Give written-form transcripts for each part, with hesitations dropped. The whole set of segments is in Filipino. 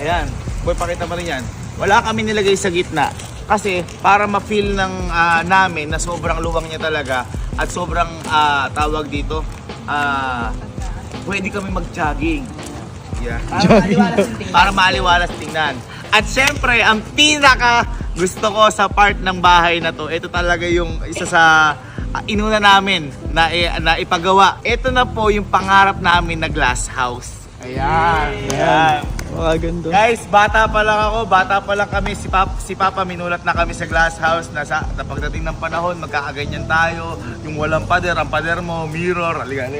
Ayan, boy, pakita mo rin yan. Wala kami nilagay sa gitna. Kasi para ma-feel ng namin na sobrang luwang niya talaga at sobrang tawag dito, pwede kami mag-jogging. Yeah. Para maaliwalas tingnan. At syempre, ang pinaka gusto ko sa part ng bahay na to, ito talaga yung isa sa inuna namin na ipagawa. Ito na po yung pangarap namin na glass house. Ayan. Ayan. Ganda. Guys, bata pa lang kami, si Papa minulat na kami sa glass house na pagdating ng panahon, magkakaganyan tayo, yung walang pader, ang pader mo, mirror, aliga.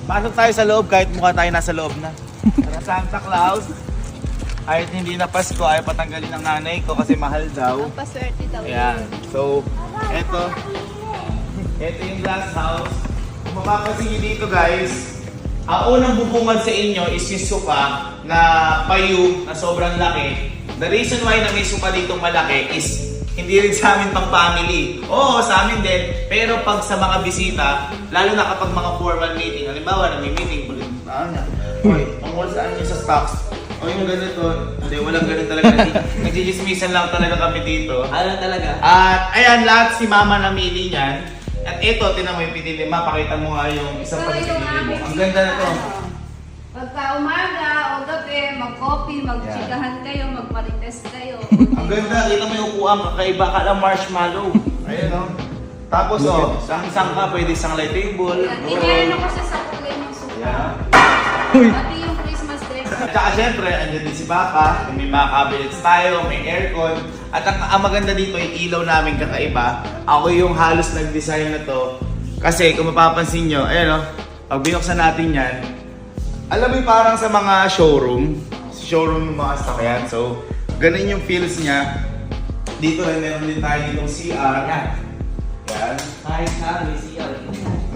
Pasok tayo sa loob kahit mukha tayo nasa loob na. Santa Claus, kahit hindi na Pasko, ay patanggalin ng nanay ko kasi mahal daw. Ang paswerte daw. Ayan. So, ito yung glass house. Kung mapapansin nyo dito guys, ang unang bubungan sa inyo is yung sofa na payo na sobrang laki. The reason why na may sofa ditong malaki is hindi rin sa amin pang family. Oo, sa amin din. Pero pag sa mga bisita, lalo na kapag mga formal meeting, halimbawa na may meeting, oy, tungkol saan nyo sa stocks? O yung ganito, hindi, walang ganun talaga. Nagsismisan lang talaga kami dito. Ano talaga? At ayan, lahat si Mama namili niyan. At ito, tinan mo yung pinili. Pakita mo nga yung isang Ito yung pinili mo. aming Ang ganda na to. Pagka umaga o gabi, mag-coffee, mag-chikahan kayo, mag-marites kayo. Ang ganda, kita mo yung upuan, kakaiba ka lang marshmallow. Ayun o. Tapos o, sang ka, pwede sang light table. Tinayano ko siya sa kulay ng sofa. Yeah. Pati yung Christmas tree. At saka syempre, andyan din si Papa, may mga cabinets tayo, may aircon. At ang maganda dito, yung ilaw namin kakaiba. Ako yung halos nag-design na to. Kasi kung mapapansin nyo, ayan o, pag binuksan natin yan, alam mo yung parang sa mga showroom ng mga sasakyan. So, ganun yung feels niya. Dito rin meron din tayo ditong CR. Yan. Ay, may CR.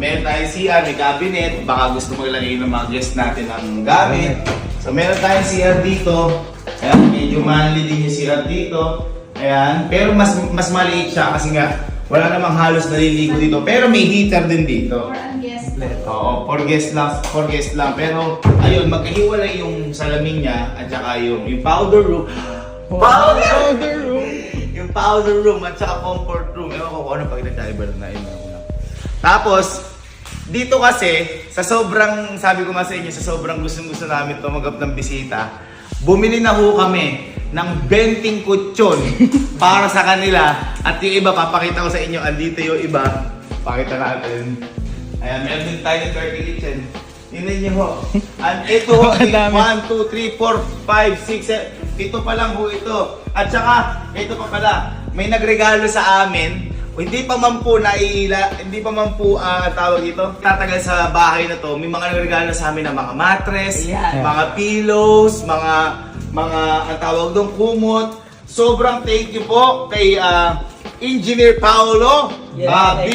Meron tayong CR, may cabinet. Baka gusto maglagay ng mga guest natin ng gamit. So, meron tayong CR dito. Ayan, medyo manly din yung CR dito. Ayan, pero mas maliit siya kasi nga wala namang halos naliligo dito. Pero may heater din dito. For ang guest. Oo, for guest lang. Pero ayun, magkahiwalay yung salamin niya at saka yung powder room. Powder room! Yung powder room at saka comfort room. Ewan ko kung ano pag nagkaiba na yun. Tapos, dito kasi, sa sobrang, sabi ko nga sa inyo, sa sobrang gusto namin tumanggap ng bisita, bumili na ho kami ng 20 kutsyon para sa kanila. At yung iba, papakita ko sa inyo, andito yung iba. Pakita natin. Ayan, meron din tayo ng dirty kitchen. Tingnan nyo ho. And ito ho, 1, 2, 3, 4, 5, 6, 7. Ito pa lang ho ito. At saka, ito pa pala. May nagregalo sa amin. Hindi pa man po tawag ito. Tatagal sa bahay na to, may mga nagregalo sa amin ng mga mattress, mga pillows, mga ang tawag doon, kumot. Sobrang thank you po kay Engineer Paolo B.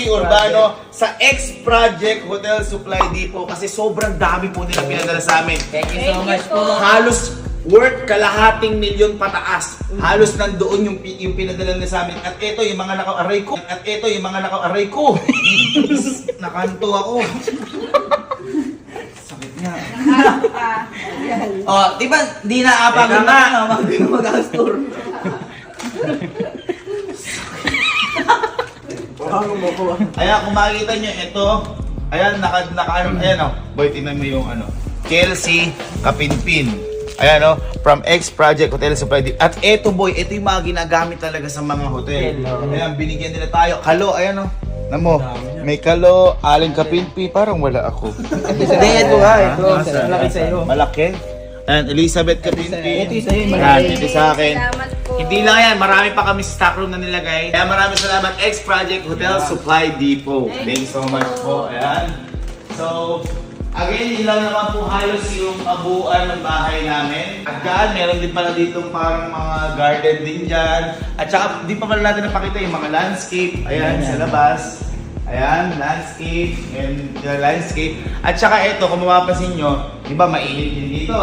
Urbano sa X-Project Hotel Supply Depot kasi sobrang dami po nila pinadala sa amin. Thank you so much po. Halos worth kalahating milyon pataas. Halos nandoon yung pinadala nila sa amin. At ito yung mga naka-aray ko. Nakanto ako. Sakit nga. Oh, di ba di naapag na mag-store. Ayan, kung makikita nyo, ito, ayan, ayan o, boy, tingnan mo yung Kelsey Kapinpin. Ayan o, from X-Project Hotel Supply. At ito boy, ito yung mga ginagamit talaga sa mga hotel. Ayan, binigyan nila tayo. Kalo, ayan o. Namo, may kalo, Aling Kapinpin, parang wala ako. Hindi, ito ha, ito. Malaki sa'yo. Malaki. Ayan, Elizabeth Kapinpin. Ito yung sa'yo, Ayan, ito sa akin. Salamat po. Hindi lang yan, marami pa kami sa stockroom na nilagay. Kaya maraming salamat, X-Project Hotel Supply Depot. Thank you so much po. Ayan. So, again, yun lang naman po halos yung kabuuan ng bahay namin. At dyan, meron din pala ditong parang mga garden din dyan. At saka, di pa pala natin napakita yung mga landscape. Ayan, sa labas. Ayan, landscape and landscape. At saka ito, kung mapapansin nyo, di ba mainit din dito?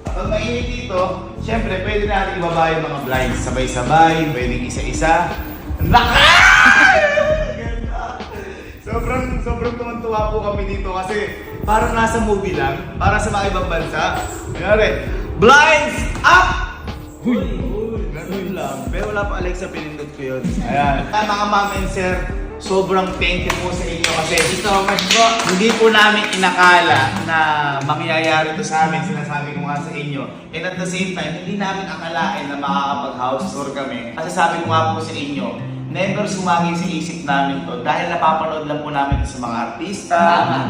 Kapag mainit dito, syempre pwede natin ibaba yung mga blinds. Sabay-sabay, pwedeng isa-isa. Sobrang tuwan-tuwa po kami dito kasi parang nasa movie lang, para sa mga ibang bansa. Kaya Blinds up! Ganun lang. Pero wala pa Alexa, pinindot ko yun. Ayan. Mga ma'am and sir, sobrang thank you po sa inyo kasi So much po. hindi po namin inakala na mangyayari ito sa amin, sinasabi ko nga sa inyo. And at the same time, hindi namin akalain na makakapag-house tour kami. Kasi sabi ko nga po sa inyo, never sumagi sa isip namin to dahil napapanood lang po namin sa mga artista,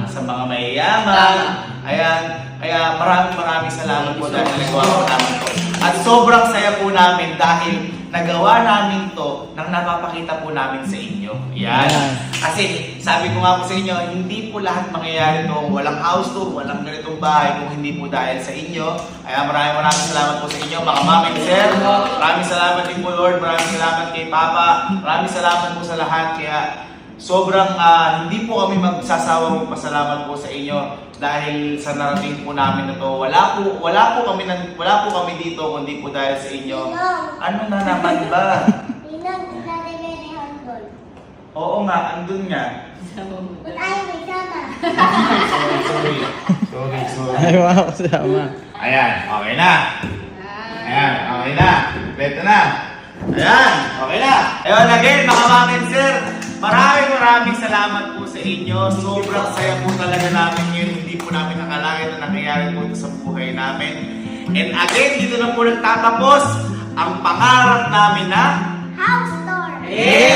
sa mga mayayaman. Ayan, kaya maraming salamat po dahil nagawa po namin to. At sobrang saya po namin dahil nagawa namin to nang napapakita po namin sa inyo. Yan. Kasi sabi ko nga po sa inyo, hindi po lahat mangyayari to. Walang house tour, walang ganitong bahay kung hindi po dahil sa inyo. Kaya maraming salamat po sa inyo, mga mami and sir. Maraming salamat din po Lord, maraming salamat kay Papa. Maraming salamat po sa lahat. Kaya sobrang hindi po kami magsasawang magpasalamat po sa inyo dahil sa narating po namin na to. Wala po kami dito kundi po dahil sa inyo. Ano na naman ba? Oo nga, andun nga. Sorry. Ay, wow, sama. Ayan, okay na. Ayan, okay na. Beto na. Ayan, okay na. Ayun again, mga ma'am and sir, maraming salamat po sa inyo. Sobrang saya po talaga namin yun. Hindi po namin nakalain na nangyayari po ito sa buhay namin. And again, dito na po nagtatapos ang pangarap namin na House tour! Yeah!